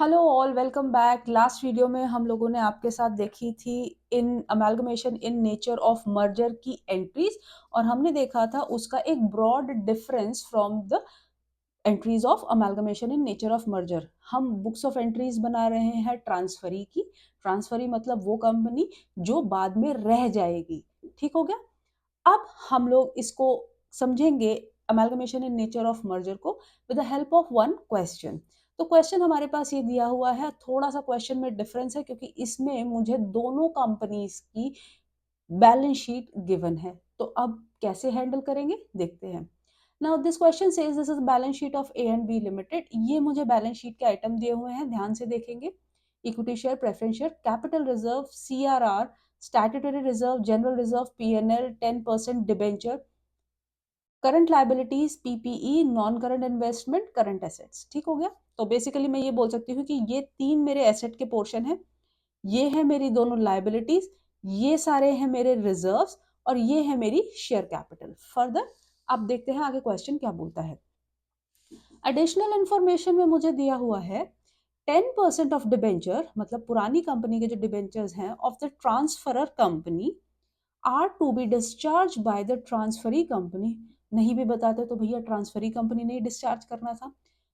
Hello all, welcome back. Last video में हम लोगों ने आपके साथ देखी थी in amalgamation in nature of merger की एंट्रीज, और हमने देखा था उसका एक broad difference from the entries of amalgamation in nature of merger. हम बुक्स ऑफ एंट्रीज बना रहे हैं ट्रांसफरी की। ट्रांसफरी मतलब वो कंपनी जो बाद में रह जाएगी। ठीक हो गया। अब हम लोग इसको समझेंगे amalgamation in nature of merger को with the help of one question. तो क्वेश्चन हमारे पास ये दिया हुआ है, थोड़ा सा क्वेश्चन में डिफरेंस है क्योंकि इसमें मुझे दोनों कंपनीज की बैलेंस शीट गिवन है। तो अब कैसे हैंडल करेंगे देखते हैं। Now this question says this is balance sheet of A and B limited. ये मुझे बैलेंस शीट के आइटम दिए हुए हैं, ध्यान से देखेंगे। Equity share, preference share, capital reserve, CRR, statutory reserve, general reserve, PNL, 10% debenture, current liabilities, PPE, non current investment, current assets. ठीक हो गया। तो बेसिकली मैं ये बोल सकती हूँ कि ये तीन मेरे एसेट के पोर्शन है, ये है मेरी दोनों लाइबिलिटीज, ये सारे हैं मेरे रिजर्व्स, और ये है मेरी शेयर कैपिटल। फर्दर अब देखते हैं आगे क्वेश्चन क्या बोलता है। एडिशनल इंफॉर्मेशन में मुझे दिया हुआ है 10% ऑफ डिबेंचर, मतलब पुरानी कंपनी के जो डिबेंचर्स हैं of the transferor company are to be discharge by the transferee company. नहीं भी बताते तो भैया ट्रांसफरी कंपनी ने डिस्चार्ज करना था।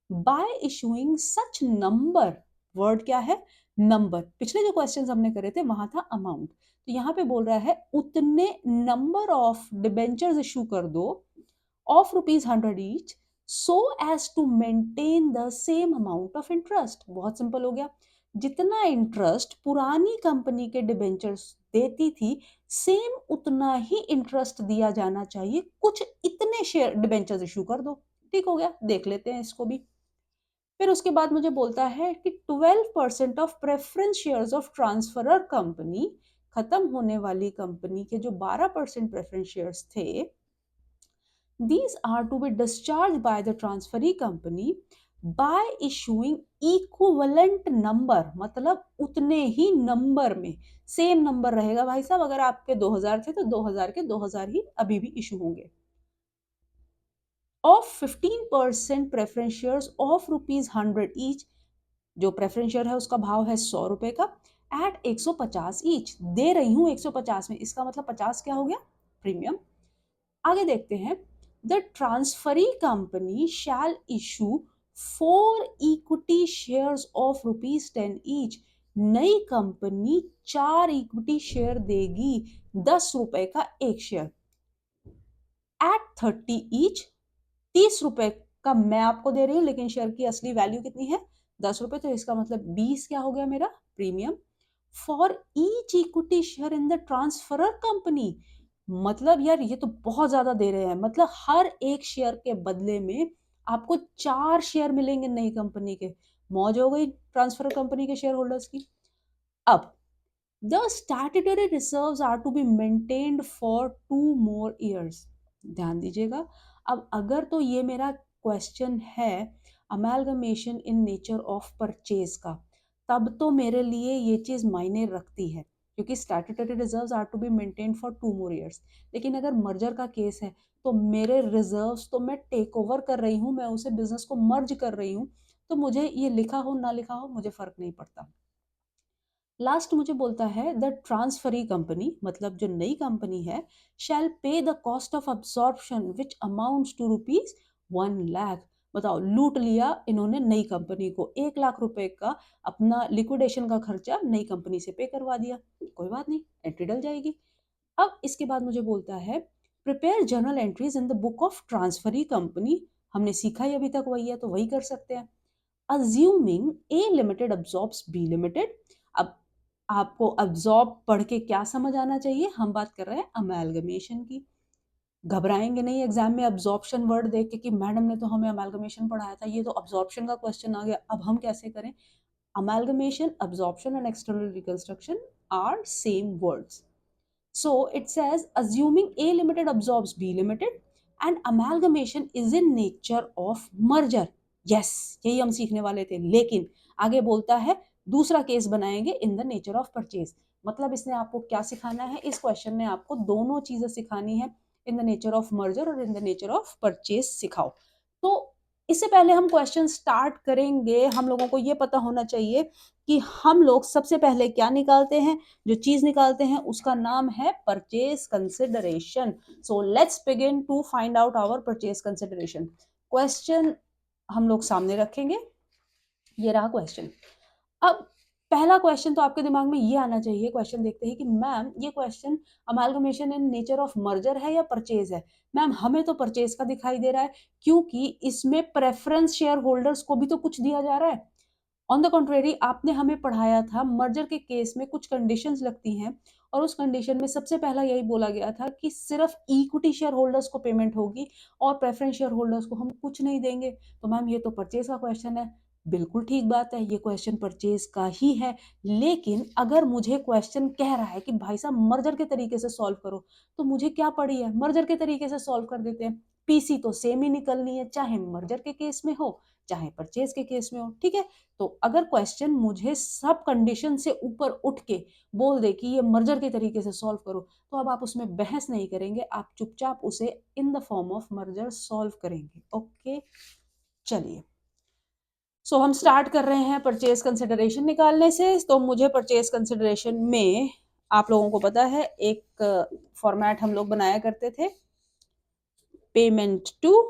बाय इशूइंग सच नंबर, वर्ड क्या है? नंबर। पिछले जो क्वेश्चंस हमने करे थे वहां था अमाउंट, तो यहाँ पे बोल रहा है उतने नंबर ऑफ डिबेंचर्स इशू कर दो of ₹100 each so as to maintain the same amount of interest. बहुत सिंपल हो गया। जितना इंटरेस्ट पुरानी कंपनी के डिबेंचर्स देती थी, सेम उतना ही इंटरेस्ट दिया जाना चाहिए, कुछ इतने शेयर डिबेंचर्स इशू कर दो। ठीक हो गया, देख लेते हैं इसको भी। फिर उसके बाद मुझे बोलता है कि 12% of preference shares of transferor company, खत्म होने वाली कंपनी के जो 12% प्रेफरेंस शेयर्स थे, these are to be discharged by the transferee company by issuing equivalent number, मतलब उतने ही नंबर में, सेम नंबर रहेगा भाई साहब। अगर आपके 2000 थे तो 2000 के 2000 ही अभी भी इशू होंगे। Of 15% preference shares of ₹100 each, जो प्रेफरेंस शेयर है उसका भाव है 100 रुपए का, एट 150 ईच। दे रही हूं 150 में, इसका मतलब 50 क्या हो गया? प्रीमियम। आगे देखते हैं। The transferee company shall issue 4 equity shares of ₹10 each. नई कंपनी 4 इक्विटी शेयर देगी, 10 रुपए का एक शेयर, एट 30 ईच। 30 रुपए का मैं आपको दे रही हूं, लेकिन शेयर की असली वैल्यू कितनी है? 10 रुपए। तो इसका मतलब 20 क्या हो गया मेरा? Premium. For each equity share in the transferor company, मतलब यार ये तो बहुत ज्यादा दे रहे हैं। मतलब हर एक शेयर के बदले में आपको 4 शेयर मिलेंगे नई कंपनी के। मौज हो गई ट्रांसफर कंपनी के शेयर होल्डर्स की। अब the statutory reserves are to be maintained for 2 more years। ध्यान दीजिएगा। अब अगर तो ये मेरा क्वेश्चन है amalgamation in nature of purchase का, तब तो मेरे लिए ये चीज मायने रखती है, क्योंकि statutory reserves are to be maintained for 2 more years। लेकिन अगर मर्जर का केस है तो मेरे रिजर्व्स तो मैं टेक ओवर कर रही हूँ, मैं उसे बिजनेस को मर्ज कर रही हूँ, तो मुझे ये लिखा हो ना लिखा हो मुझे फर्क नहीं पड़ता। लास्ट मुझे बोलता है द ट्रांसफरी कंपनी, मतलब जो नई कंपनी है, shall pay the cost of absorption which amounts to ₹1,00,000। बताओ, लूट लिया इन्होंने नई कंपनी को, 1,00,000 रुपए का अपना लिक्विडेशन का खर्चा नई कंपनी से पे करवा दिया। कोई बात नहीं, एंट्री डल जाएगी। अब इसके बाद मुझे बोलता है prepare journal entries in the book of transferee company. हमने सीखा ही अभी तक वही है, तो वही कर सकते हैं। अज्यूमिंग ए लिमिटेड अब्सॉर्ब्स बी लिमिटेड। अब आपको अब्सॉर्ब पढ़ के क्या समझ आना चाहिए? हम बात कर रहे हैं अमेलगमेशन की। घबराएंगे नहीं एग्जाम में अब्सॉर्प्शन वर्ड देख के कि मैडम ने तो हमें अमेलगमेशन पढ़ाया था, ये तो अब्सॉर्प्शन का क्वेश्चन आ गया, अब हम कैसे करें? Amalgamation, absorption and external reconstruction are same words. So it says assuming A limited absorbs B limited and amalgamation is in nature of merger। Yes, यही हम सीखने वाले थे, लेकिन आगे बोलता है दूसरा केस बनाएंगे इन द नेचर ऑफ परचेज। मतलब इसने आपको क्या सिखाना है? इस क्वेश्चन ने आपको दोनों चीजें सिखानी है, in the nature of merger और in the nature of purchase सिखाओ। तो इससे पहले हम क्वेश्चन स्टार्ट करेंगे, हम लोगों को ये पता होना चाहिए कि हम लोग सबसे पहले क्या निकालते हैं। जो चीज निकालते हैं उसका नाम है purchase consideration. So let's begin to find out our purchase consideration. Question हम लोग सामने रखेंगे, ये रहा क्वेश्चन। अब पहला क्वेश्चन तो आपके दिमाग में ये आना चाहिए, क्वेश्चन देखते ही, कि मैम ये question amalgamation in nature of merger है या परचेज है। मैम हमें तो परचेज का दिखाई दे रहा है, क्योंकि इसमें प्रेफरेंस शेयर होल्डर्स को भी तो कुछ दिया जा रहा है। ऑन द कॉन्ट्रेरी आपने हमें पढ़ाया था मर्जर के केस में कुछ कंडीशंस लगती हैं, और उस कंडीशन में सबसे पहला यही बोला गया था कि सिर्फ इक्विटी शेयर होल्डर्स को पेमेंट होगी और प्रेफरेंस शेयर होल्डर्स को हम कुछ नहीं देंगे। तो मैम ये तो परचेज का क्वेश्चन है। बिल्कुल ठीक बात है, ये क्वेश्चन परचेज का ही है। लेकिन अगर मुझे क्वेश्चन कह रहा है कि भाई साहब मर्जर के तरीके से सॉल्व करो, तो मुझे क्या पड़ी है, मर्जर के तरीके से सॉल्व कर देते हैं। पीसी तो सेम ही निकलनी है, चाहे मर्जर के केस में हो चाहे परचेज के केस में हो, ठीक है। तो अगर क्वेश्चन मुझे सब कंडीशन से ऊपर उठ के बोल दे कि ये मर्जर के तरीके से सॉल्व करो, तो अब आप उसमें बहस नहीं करेंगे, आप चुपचाप उसे in the form of merger solve करेंगे। ओके, चलिए। सो हम स्टार्ट कर रहे हैं परचेज कंसिडरेशन निकालने से। तो मुझे परचेज कंसिडरेशन में, आप लोगों को पता है, एक फॉर्मेट हम लोग बनाया करते थे, payment to,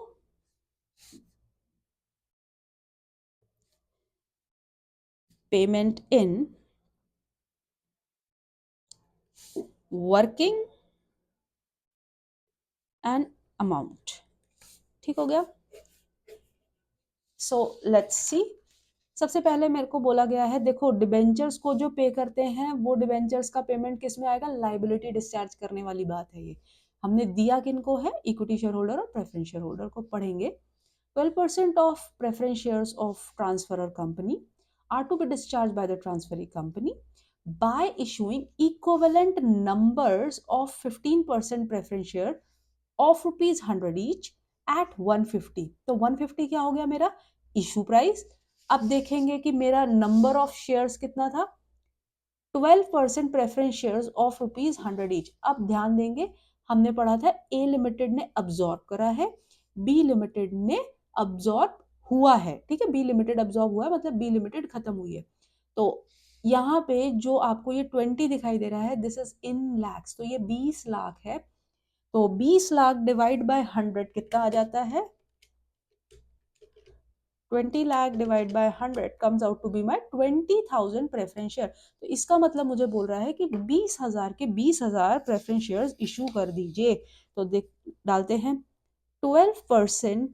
payment in, working and amount. ठीक हो गया। So let's see. सबसे पहले मेरे को बोला गया है, देखो डिबेंचर्स को जो पे करते हैं वो डिबेंचर्स का पेमेंट किस में आएगा, लाइबिलिटी डिस्चार्ज करने वाली बात है। ये हमने दिया किनको है, इक्विटी शेयर होल्डर और प्रेफरेंस शेयर होल्डर को। पढ़ेंगे 12% of preference shares of transferor company are to be discharged by the transferee company by issuing equivalent numbers of 15% preference share of ₹100 each at 150। तो 150 क्या हो गया मेरा इशू प्राइस। अब देखेंगे कि मेरा नंबर ऑफ शेयर्स कितना था, 12% प्रेफरेंस शेयर्स ऑफ ₹100 ईच। अब ध्यान देंगे, हमने पढ़ा था ए लिमिटेड ने अब्सॉर्ब करा है, बी लिमिटेड ने अब्सॉर्ब हुआ है, ठीक है। बी लिमिटेड अब्सॉर्ब हुआ है मतलब बी लिमिटेड खत्म हुई है। तो यहाँ पे जो आपको ये 20 दिखाई दे रहा है, दिस इज इन लैक्स, तो ये 20 लाख है। तो 20 लाख डिवाइड बाय 100 कितना आ जाता है, 20 lakh divide by 100 comes out to be my 20,000 preference share. तो इसका मतलब मुझे बोल रहा है कि 20,000 के 20,000 प्रेफरेंस शेयर्स इशू कर दीजिए। तो देख डालते हैं 12%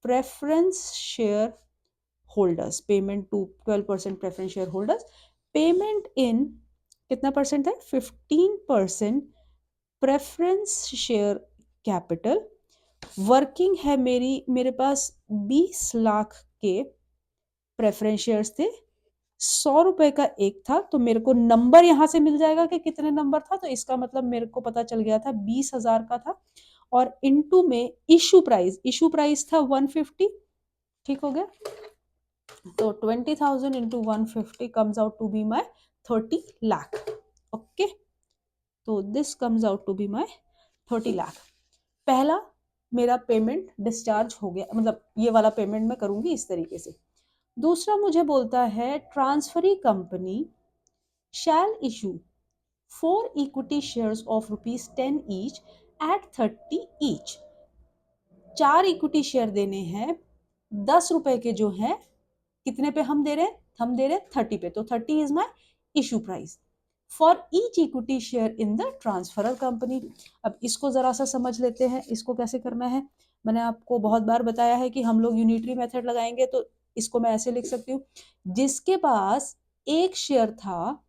preference share holders, payment to 12% preference share holders, payment in कितना परसेंट है, 15% प्रेफरेंस शेयर कैपिटल, वर्किंग है मेरी, मेरे पास 20 लाख के प्रेफरेंस शेयर्स थे, 100 रुपए का एक था, तो मेरे को नंबर यहां से मिल जाएगा कि कितने नंबर था। तो इसका मतलब मेरे को पता चल गया था 20,000 का था, और इनटू में इशू प्राइस था 150। ठीक हो गया। तो 20,000 into 150 comes out to be my 30 lakh. Okay, तो this comes out to be my 30 lakh. पहला मेरा पेमेंट डिस्चार्ज हो गया, मतलब ये वाला पेमेंट मैं करूंगी इस तरीके से। दूसरा मुझे बोलता है transferee company shall issue 4 equity shares of ₹10 each eight 30 each. 4 equity share देने हैं, 10 रुपए के जो है, कितने पे हम दे रहे हैं, हम दे रहे हैं 30 पे। तो 30 is my issue price for each equity share in the transferor company. अब इसको जरा सा समझ लेते हैं, इसको कैसे करना है। मैंने आपको बहुत बार बताया है कि हम लोग यूनिटरी मेथड लगाएंगे, तो इसको मैं ऐसे लिख सकती हूँ, जिसके पास एक शेयर था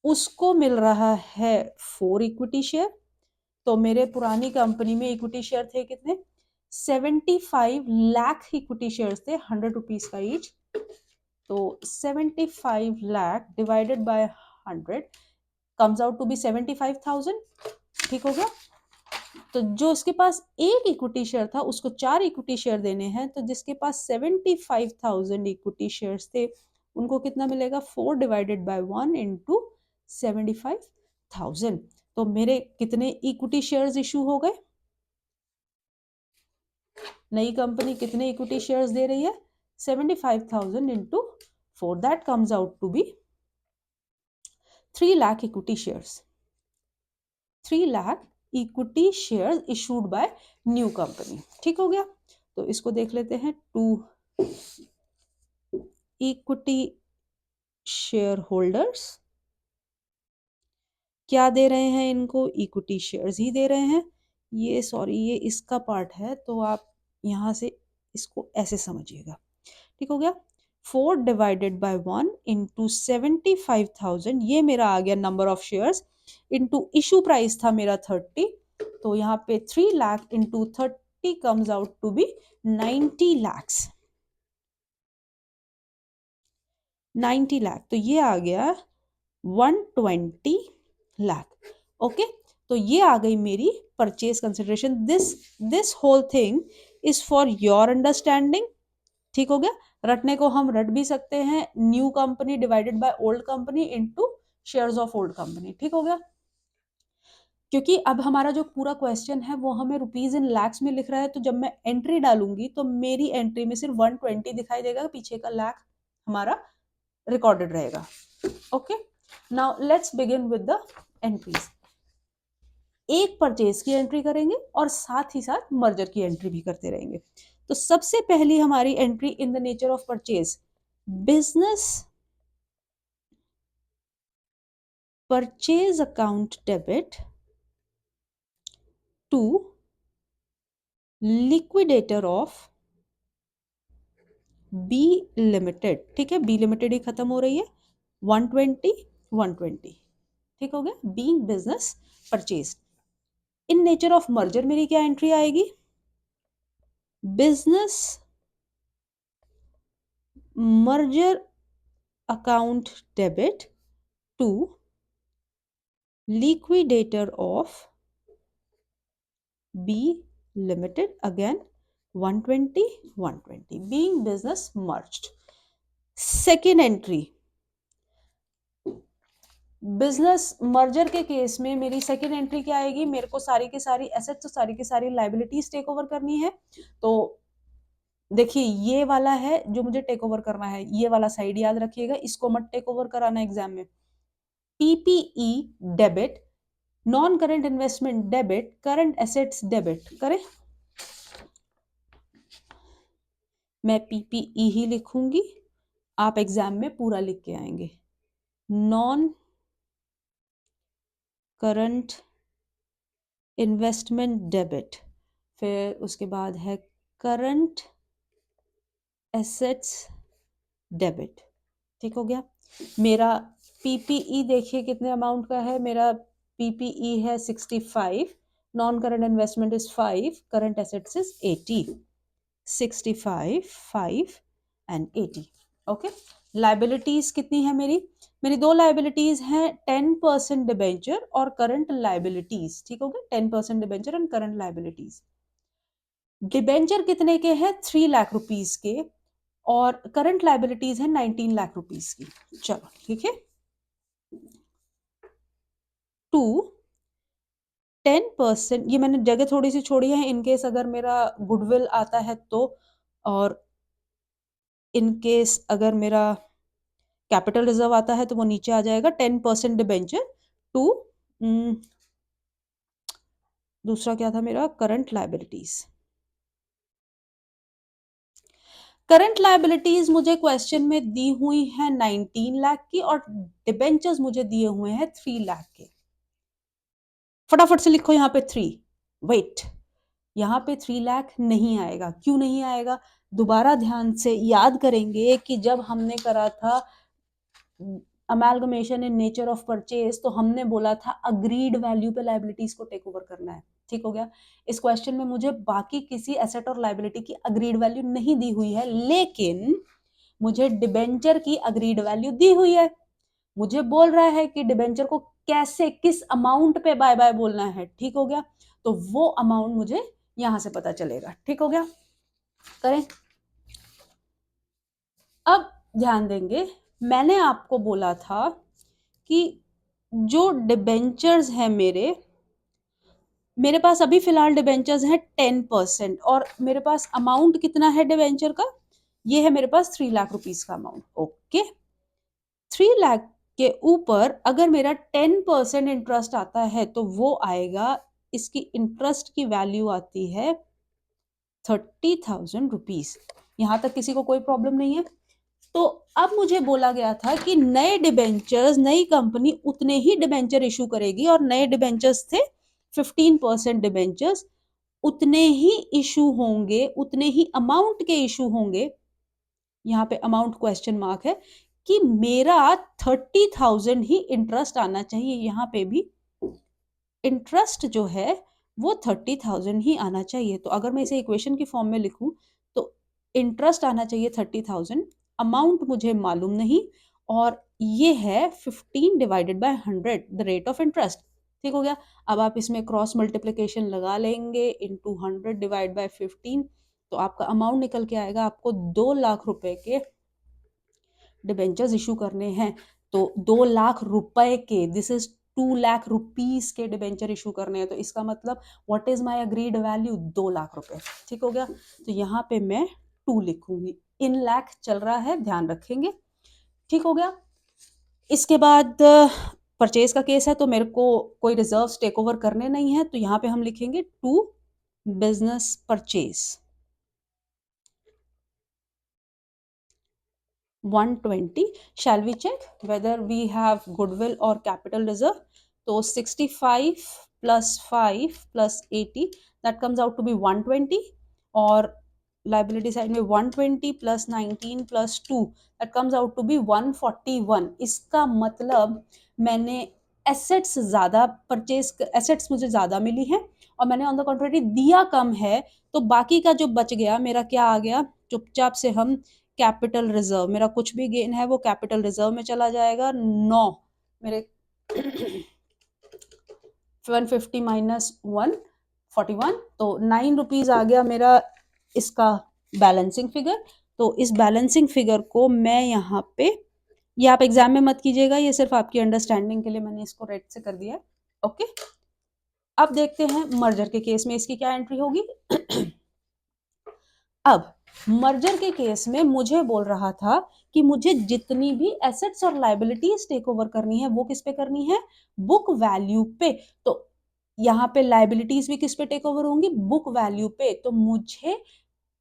उसको मिल रहा है 4 इक्विटी शेयर। तो मेरे पुरानी कंपनी में इक्विटी शेयर थे कितने, 75 लाख इक्विटी शेयर्स थे, 100 रुपीज का ईच। तो 75 lakh divided by 100 comes out to be 75,000। ठीक हो गया। तो जो इसके पास एक इक्विटी शेयर था उसको 4 इक्विटी शेयर देने हैं, तो जिसके पास 75,000 इक्विटी शेयर्स थे उनको कितना मिलेगा, 4 डिवाइडेड बाय 1 इंटू 75,000। तो मेरे कितने इक्विटी शेयर्स इशू हो गए, नई कंपनी कितने इक्विटी शेयर्स दे रही है? 75,000 into 4, that comes out to be 3 lakh equity shares. 3 lakh equity shares issued by new company. ठीक हो गया? तो इसको देख लेते हैं. 2 equity shareholders क्या दे रहे हैं इनको? इक्विटी शेयर्स ही दे रहे हैं. ये सॉरी, ये इसका पार्ट है, तो आप यहाँ से इसको ऐसे समझिएगा. ठीक हो गया? 4 डिवाइडेड बाय 1 इंटू 75,000, ये मेरा आ गया number of shares, into issue price था मेरा 30, तो यहाँ पे 3 lakh into 30 comes out to be 90 lakhs. 90 lakh, तो ये आ गया 120 लाख. ओके, तो ये आ गई मेरी purchase consideration. This whole thing is for your understanding. ठीक हो गया? रटने को हम रट भी सकते हैं, new company divided by old company into shares of old company. ठीक हो गया? क्योंकि अब हमारा जो पूरा क्वेश्चन है वो हमें रुपीज इन लैक्स में लिख रहा है, तो जब मैं एंट्री डालूंगी तो मेरी एंट्री में सिर्फ 120 दिखाई देगा, पीछे का लाख हमारा रिकॉर्डेड रहेगा. Okay, now let's begin with the entries. एक परचेज की एंट्री करेंगे और साथ ही साथ मर्जर की एंट्री भी करते रहेंगे. तो सबसे पहली हमारी entry in the nature of purchase, business purchase account debit to liquidator of B limited. ठीक है, बी लिमिटेड ही खत्म हो रही है. 120. ठीक हो गया? Being business purchase. In nature of merger मेरी क्या एंट्री आएगी? Business merger account debit to liquidator of B limited, again 120 being business merged. Second entry, business merger के केस में मेरी सेकेंड एंट्री क्या आएगी? मेरे को सारी की सारी एसेट्स, सारी की सारी लाइबिलिटीज टेक ओवर करनी है. तो देखिए, ये वाला है जो मुझे टेक ओवर करना है, ये वाला साइड याद रखिएगा, इसको मत टेक ओवर कराना एग्जाम में. PPE debit, non current investment debit, current assets debit करें. मैं पीपीई ही लिखूंगी, आप एग्जाम में पूरा लिख के आएंगे. नॉन करंट इन्वेस्टमेंट डेबिट, फिर उसके बाद है करंट एसेट्स डेबिट. ठीक हो गया? मेरा पीपीई देखिए कितने अमाउंट का है. मेरा पीपीई है 65, non current investment is 5, current assets is 80. 65, 5 and 80. Okay, liabilities कितनी है मेरी? मेरी दो लाइबिलिटीज हैं, 10% डिबेंचर और करंट लाइबिलिटीज. ठीक हो गया? 10% debenture and current liabilities. Debenture कितने के हैं? 3 लाख रुपीज के, और करंट लाइबिलिटीज है 19 लाख रुपीज की. चलो ठीक है. 10%, ये मैंने जगह थोड़ी सी छोड़ी है इनकेस अगर मेरा गुडविल आता है तो, और इनकेस अगर मेरा कैपिटल रिजर्व आता है तो वो नीचे आ जाएगा. 10% डिबेंचर टू, दूसरा क्या था मेरा? Current liabilities. करंट लाइबिलिटीज मुझे क्वेश्चन में दी हुई है 19 लाख की, और डिबेंचर्स मुझे दिए हुए हैं 3 लाख के. फटाफट से लिखो यहाँ पे 3. वेट, यहाँ पे 3 लाख नहीं आएगा. क्यों नहीं आएगा? दोबारा ध्यान से याद करेंगे कि जब हमने करा था amalgamation in nature of purchase, तो हमने बोला था अग्रीड वैल्यू पे लाइबिलिटीज को टेक ओवर करना है. ठीक हो गया? इस क्वेश्चन में मुझे बाकी किसी एसेट और लाइबिलिटी की अग्रीड वैल्यू नहीं दी हुई है, लेकिन मुझे डिबेंचर की अग्रीड वैल्यू दी हुई है. मुझे बोल रहा है कि डिबेंचर को कैसे, किस अमाउंट पे बाय बाय बोलना है. ठीक हो गया? तो वो अमाउंट मुझे यहां से पता चलेगा. ठीक हो गया? करें. अब ध्यान देंगे, मैंने आपको बोला था कि जो डिबेंचर्स हैं मेरे, मेरे पास अभी फिलहाल डिबेंचर्स हैं 10% और मेरे पास अमाउंट कितना है डिबेंचर का, ये है मेरे पास 3 लाख रुपीस का अमाउंट। ओके, 3 लाख के ऊपर अगर मेरा 10% इंटरेस्ट आता है तो वो आएगा, इसकी इंटरेस्ट की वैल्यू आती है 30,000 रुपीज। यहां तक किसी को कोई प्रॉब्लम नहीं है। तो अब मुझे बोला गया था कि नए डिबेंचर्स, नई कंपनी उतने ही डिबेंचर इशू करेगी और नए डिबेंचर्स थे 15% डिबेंचर्स, उतने ही इशू होंगे, उतने ही अमाउंट के इशू होंगे। यहाँ पे अमाउंट क्वेश्चन मार्क है कि मेरा 30,000 ही इंटरेस्ट आना चाहिए। यहाँ पे भी इंटरेस्ट जो है वो 30,000 ही आना चाहिए। तो अगर मैं इसे इक्वेशन की फॉर्म में लिखूं तो इंटरेस्ट आना चाहिए 30,000, अमाउंट मुझे मालूम नहीं, और ये है 15 divided by 100 the rate of interest. ठीक हो गया। अब आप इसमें क्रॉस मल्टीप्लिकेशन लगा लेंगे, इंटू 100 डिवाइड बाय 15, तो आपका अमाउंट निकल के आएगा। आपको 2 लाख रुपए के डिबेंचर्स इशू करने हैं। तो 2 लाख रुपए के, दिस इज 2 लाख रुपीस के डिबेंचर इशू करने हैं। तो इसका मतलब what is my agreed value, 2 lakh रुपए। ठीक हो गया। तो यहाँ पे मैं 2 लिखूंगी, इन लाख चल रहा है, ध्यान रखेंगे। ठीक हो गया। इसके बाद परचेज का केस है, तो मेरे को कोई रिजर्व टेक ओवर करने नहीं है, तो यहाँ पे हम लिखेंगे to business purchase 120. Shall we check whether we have goodwill or capital reserve? So 65 plus 5 plus 80, that comes out to be 120, और liability side में 120 plus 19 plus 2, that comes out to be 141. इसका मतलब मैंने एसेट्स ज़्यादा purchase, assets मुझे ज़्यादा मिली हैं और मैंने ऑन द कॉन्ट्रेरी दिया कम है। तो बाकी का जो बच गया मेरा क्या आ गया, चुपचाप से हम कैपिटल रिजर्व, मेरा कुछ भी गेन है वो कैपिटल रिजर्व में चला जाएगा। 9 मेरे 150 माइनस 141, तो 9 रुपीज आ गया मेरा इसका बैलेंसिंग फिगर। तो इस बैलेंसिंग फिगर को मैं यहाँ पे, ये आप एग्जाम में मत कीजिएगा, ये सिर्फ आपकी अंडरस्टैंडिंग के लिए मैंने इसको रेड से कर दिया। ओके, अब देखते हैं मर्जर के केस में इसकी क्या एंट्री होगी। अब मर्जर के केस में मुझे बोल रहा था कि मुझे जितनी भी एसेट्स और लाइबिलिटीज टेक ओवर करनी है वो किस पे करनी है, बुक वैल्यू पे। तो यहाँ पे लाइबिलिटीज भी किस पे टेक ओवर होंगी, बुक वैल्यू पे। तो मुझे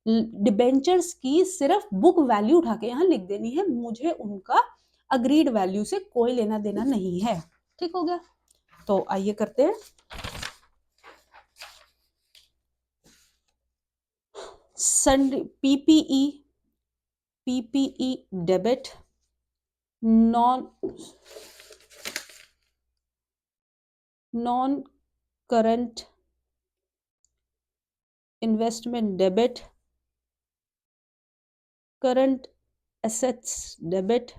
डिबेंचर्स की सिर्फ बुक वैल्यू उठा के यहाँ लिख देनी है, मुझे उनका अग्रीड वैल्यू से कोई लेना देना नहीं है। ठीक हो गया। तो आइए करते हैं। PPE debit, non current investment debit, current assets debit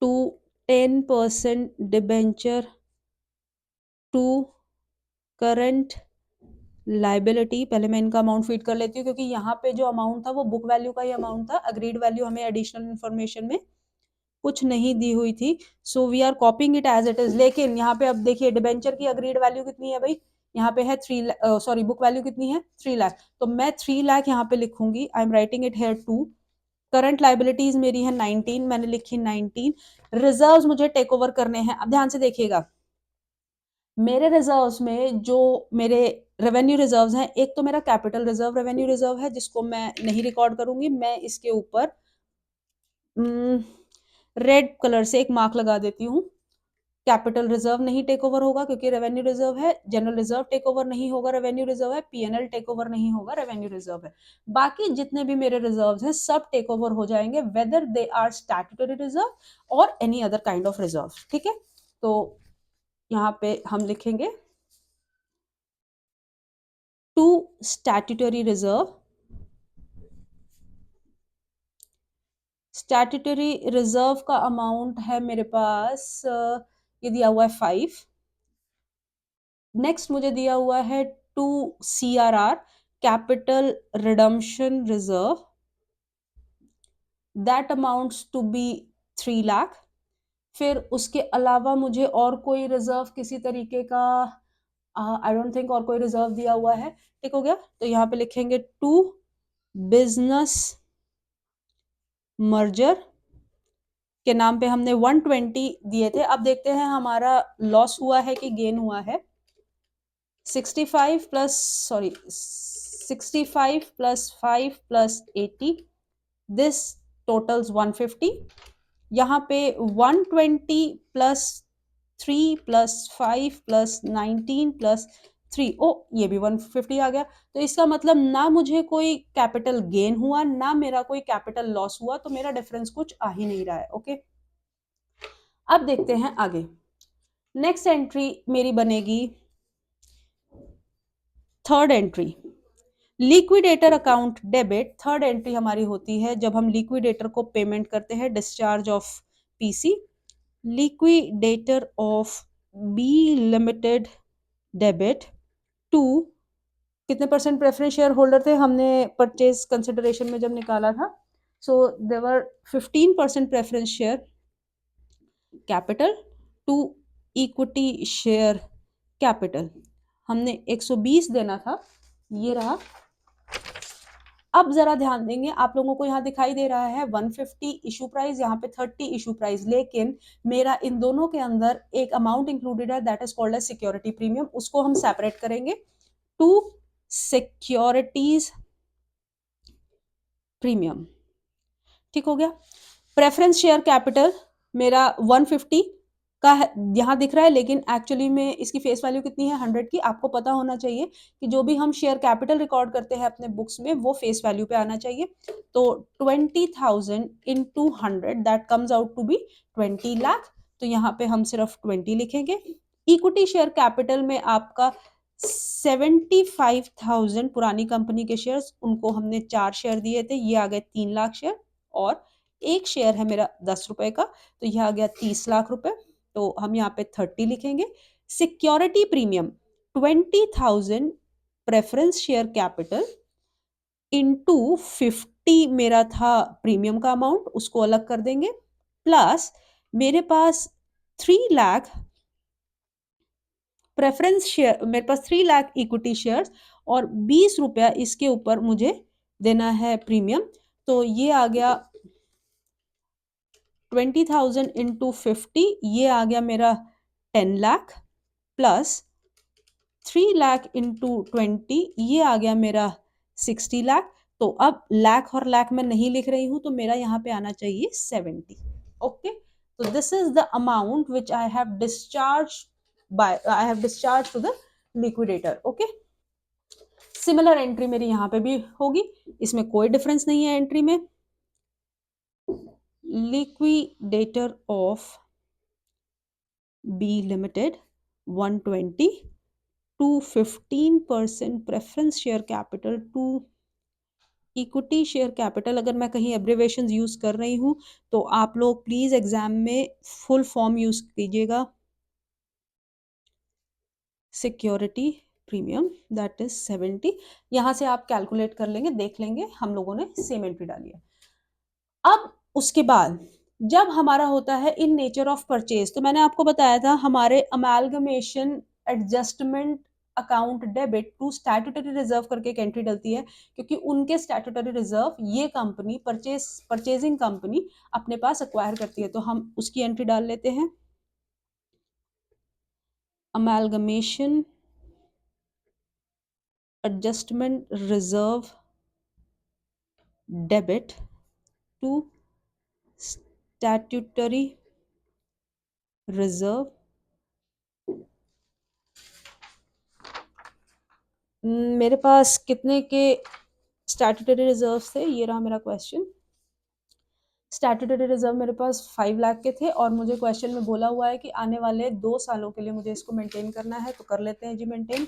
to 10% debenture to current liability. पहले मैं इनका अमाउंट फीड कर लेती हूँ क्योंकि यहाँ पे जो अमाउंट था वो बुक वैल्यू का ही अमाउंट था, अग्रीड वैल्यू हमें एडिशनल इन्फॉर्मेशन में कुछ नहीं दी हुई थी, so we are copying it as it is. लेकिन यहाँ पे अब देखिए डिबेंचर की अग्रीड वैल्यू कितनी है भाई, यहाँ पे है 3 सॉरी बुक वैल्यू कितनी है 3 लाख, तो मैं 3 लाख यहाँ पे लिखूंगी। I am writing it here too. Current liabilities मेरी है 19, मैंने लिखी 19। रिजर्व्स मुझे टेक ओवर करने हैं। अब ध्यान से देखिएगा, मेरे रिजर्व्स में जो मेरे रेवेन्यू रिजर्व्स हैं, एक तो मेरा कैपिटल रिजर्व रेवेन्यू रिजर्व है जिसको मैं नहीं रिकॉर्ड करूंगी, मैं इसके ऊपर रेड कलर से एक मार्क लगा देती हूँ। कैपिटल रिजर्व नहीं टेक ओवर होगा क्योंकि रेवेन्यू रिजर्व है। जनरल रिजर्व टेक ओवर नहीं होगा, रेवेन्यू रिजर्व है। पीएनएल टेक ओवर नहीं होगा, रेवेन्यू रिजर्व है। बाकी जितने भी मेरे रिजर्व्स हैं सब टेक ओवर हो जाएंगे, whether they are statutory reserve और any other kind of reserve. ठीक है, तो यहाँ पे हम लिखेंगे to statutory reserve, statutory reserve का अमाउंट है मेरे पास ये दिया हुआ है 5। नेक्स्ट मुझे दिया हुआ है 2 CRR, capital redemption reserve, that amounts to be 3 lakh. फिर उसके अलावा मुझे और कोई रिजर्व किसी तरीके का आई डोंट थिंक और कोई रिजर्व दिया हुआ है, ठीक हो गया। तो यहाँ पे लिखेंगे टू बिजनेस मर्जर के नाम पे हमने 120 दिए थे। अब देखते हैं हमारा लॉस हुआ है कि गेन हुआ है। 65 प्लस 5 प्लस 80, दिस टोटल्स 150। यहाँ पे 120 प्लस 3 प्लस 5 प्लस 19 प्लस 3, ओ ये भी 150 आ गया। तो इसका मतलब ना मुझे कोई कैपिटल गेन हुआ ना मेरा कोई कैपिटल लॉस हुआ, तो मेरा डिफरेंस कुछ आ ही नहीं रहा है। ओके, अब देखते हैं आगे। नेक्स्ट एंट्री मेरी बनेगी third entry, liquidator account debit. Third entry हमारी होती है जब हम लिक्विडेटर को पेमेंट करते हैं discharge of PC. Liquidator of B limited debit to, कितने परसेंट प्रेफरेंस शेयर होल्डर थे हमने परचेज कंसिडरेशन में जब निकाला था? So there 15% preference share capital to equity share capital. हमने 120 देना था, ये रहा। अब जरा ध्यान देंगे, आप लोगों को यहाँ दिखाई दे रहा है 150 इशू प्राइस, यहाँ पे 30 इशू प्राइस, लेकिन मेरा इन दोनों के अंदर एक अमाउंट इंक्लूडेड है that is called as security premium. उसको हम सेपरेट करेंगे टू सिक्योरिटीज प्रीमियम, ठीक हो गया। प्रेफरेंस शेयर कैपिटल मेरा 150 का यहाँ दिख रहा है, लेकिन एक्चुअली में इसकी फेस वैल्यू कितनी है? 100 की। आपको पता होना चाहिए कि जो भी हम शेयर कैपिटल रिकॉर्ड करते हैं अपने बुक्स में वो फेस वैल्यू पे आना चाहिए। तो 20,000 into 100 that comes out to be 20 lakh. तो यहाँ पे हम सिर्फ 20 लिखेंगे। इक्विटी शेयर कैपिटल में आपका 75,000 पुरानी कंपनी के शेयर्स, उनको हमने 4 शेयर दिए थे, ये आ गए 3 लाख शेयर, और एक शेयर है मेरा 10 रुपए का, तो यह आ गया 30 लाख रुपए। तो हम यहाँ पे 30 लिखेंगे। Security premium 20,000 preference share capital into 50 मेरा था प्रीमियम का अमाउंट, उसको अलग कर देंगे, प्लस मेरे पास 3 लाख प्रेफरेंस शेयर, मेरे पास 3 लाख इक्विटी शेयर्स और 20 रुपया इसके ऊपर मुझे देना है प्रीमियम। तो ये आ गया 20,000 इंटू 50, ये आ गया मेरा 10 लाख, प्लस 3 लाख इंटू 20, ये आ गया मेरा 60 लाख। तो अब लाख और लाख में नहीं लिख रही हूं, तो मेरा यहाँ पे आना चाहिए 70। ओके, तो this is the amount which I have discharge to the liquidator. Okay, similar entry मेरी यहाँ पे भी होगी, इसमें कोई डिफरेंस नहीं है एंट्री में। Liquidator of B limited 120 to 15% preference share capital to equity share capital. अगर मैं कहीं एब्रिवेशन यूज कर रही हूं तो आप लोग प्लीज एग्जाम में फुल फॉर्म यूज कीजिएगा। Security premium that is 70। यहां से आप कैलकुलेट कर लेंगे, देख लेंगे, हम लोगों ने सेम एंट्री डाली है। अब उसके बाद जब हमारा होता है इन नेचर ऑफ परचेज, तो मैंने आपको बताया था हमारे amalgamation adjustment account debit to statutory reserve करके एक एंट्री डलती है, क्योंकि उनके स्टैट्यूटरी रिजर्व ये कंपनी परचेजिंग कंपनी अपने पास एक्वायर करती है। तो हम उसकी एंट्री डाल लेते हैं, amalgamation adjustment reserve debit to statutory reserve. मेरे पास कितने के स्टैट्यूटरी रिजर्व थे? ये रहा मेरा क्वेश्चन। स्टैट्यूटरी रिजर्व मेरे पास 5 लाख के थे, और मुझे क्वेश्चन में बोला हुआ है कि आने वाले 2 सालों के लिए मुझे इसको मेंटेन करना है, तो कर लेते हैं जी मेंटेन।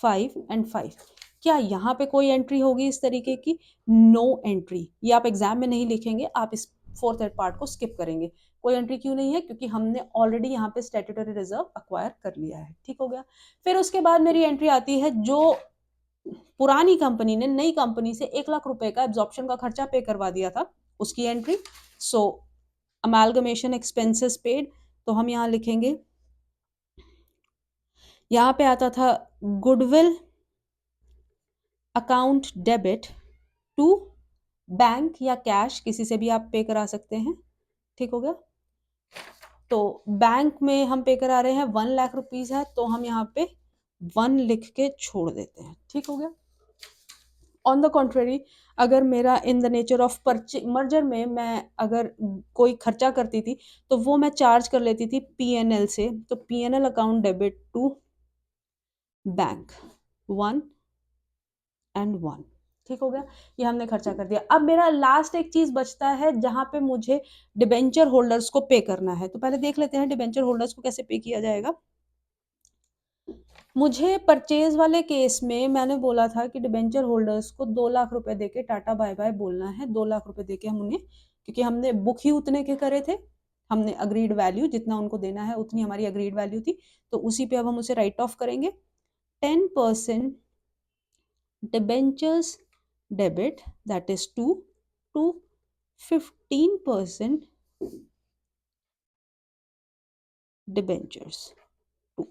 5 एंड 5। क्या यहाँ पे कोई एंट्री होगी इस तरीके की? No entry. ये आप एग्जाम में नहीं लिखेंगे, आप इस 4th पार्ट को स्किप करेंगे। कोई एंट्री क्यों नहीं है? क्योंकि हमने ऑलरेडी यहाँ पे स्टैट्यूटरी रिजर्व अक्वायर कर लिया है, ठीक हो गया। फिर उसके बाद मेरी एंट्री आती है, जो पुरानी कंपनी ने नई कंपनी से 1 लाख रुपए का एब्जॉर्प्शन का खर्चा पे करवा दिया था, उसकी entry. So amalgamation expenses paid, तो हम यहाँ लिखेंगे यहाँ पे आता था goodwill account debit to bank या कैश, किसी से भी आप पे करा सकते हैं, ठीक हो गया। तो बैंक में हम पे करा रहे हैं 1 लाख रुपीज है, तो हम यहाँ पे 1 लिख के छोड़ देते हैं, ठीक हो गया। ऑन द कॉन्ट्रेरी, अगर मेरा इन द नेचर ऑफ मर्जर में मैं अगर कोई खर्चा करती थी तो वो मैं चार्ज कर लेती थी पीएनएल से, तो PNL account debit to bank 1 and 1, ठीक हो गया। ये हमने खर्चा कर दिया। अब मेरा लास्ट एक चीज बचता है जहां पे मुझे डिबेंचर होल्डर्स को पे करना है, तो पहले देख लेते हैं डिबेंचर होल्डर्स को कैसे पे किया जाएगा। मुझे परचेज वाले केस में मैंने बोला था कि डिबेंचर होल्डर्स को 2 लाख रुपए देके टाटा बाय बाय बोलना है। 2 लाख रुपए देके हम उन्हें, क्योंकि हमने बुक ही उतने के करे थे, हमने अग्रीड वैल्यू जितना उनको देना है उतनी हमारी अग्रीड वैल्यू थी, तो उसी पे अब हम उसे राइट ऑफ करेंगे। 10% debentures debit, that is 2 to 15% debentures 2,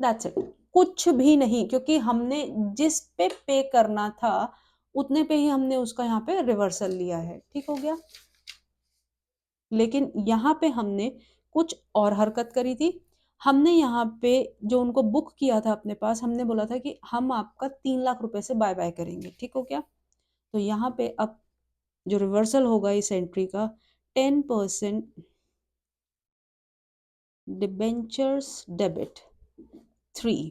that's it। कुछ भी नहीं, क्योंकि हमने जिस पे करना था उतने पे ही हमने उसका यहाँ पे रिवर्सल लिया है, ठीक हो गया। लेकिन यहाँ पे हमने कुछ और हरकत करी थी। हमने यहाँ पे जो उनको बुक किया था अपने पास, हमने बोला था कि हम आपका 3 लाख रुपए से बाय बाय करेंगे, ठीक हो गया। तो यहाँ पे अब जो रिवर्सल होगा इस एंट्री का, 10% डिबेंचर्स डेबिट 3,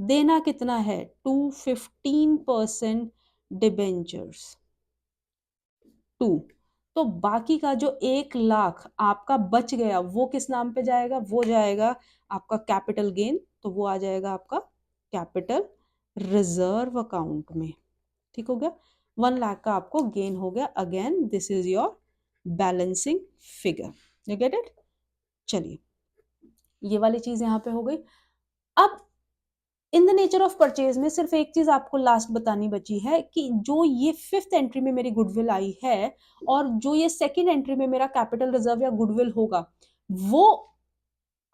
देना कितना है 2, 15% डिबेंचर्स 2, तो बाकी का जो 1 लाख आपका बच गया वो किस नाम पे जाएगा, वो जाएगा आपका कैपिटल गेन, तो वो आ जाएगा आपका कैपिटल रिजर्व अकाउंट में, ठीक हो गया। 1 लाख का आपको गेन हो गया। Again this is your balancing figure, you get it. चलिए, ये वाली चीज यहाँ पे हो गई। अब इन द नेचर ऑफ परचेज में सिर्फ एक चीज आपको लास्ट बतानी बची है कि जो ये 5th एंट्री में मेरी गुडविल आई है और जो ये 2nd एंट्री में मेरा कैपिटल रिजर्व या गुडविल होगा, वो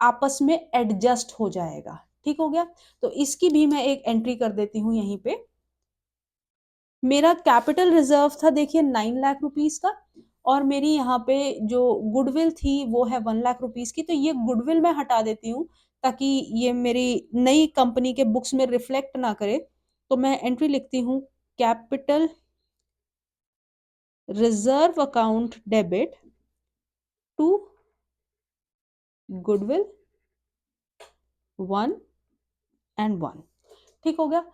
आपस में एडजस्ट हो जाएगा, ठीक हो गया। तो इसकी भी मैं एक एंट्री कर देती हूं यहीं पे। मेरा कैपिटल रिजर्व था देखिए 9 लाख रुपीस का, और मेरी यहाँ पे जो गुडविल थी वो है 1 लाख रुपीस की, तो ये गुडविल मैं हटा देती हूँ ताकि ये मेरी नई कंपनी के बुक्स में रिफ्लेक्ट ना करे। तो मैं एंट्री लिखती हूँ capital reserve account debit to goodwill 1 and 1, ठीक हो गया।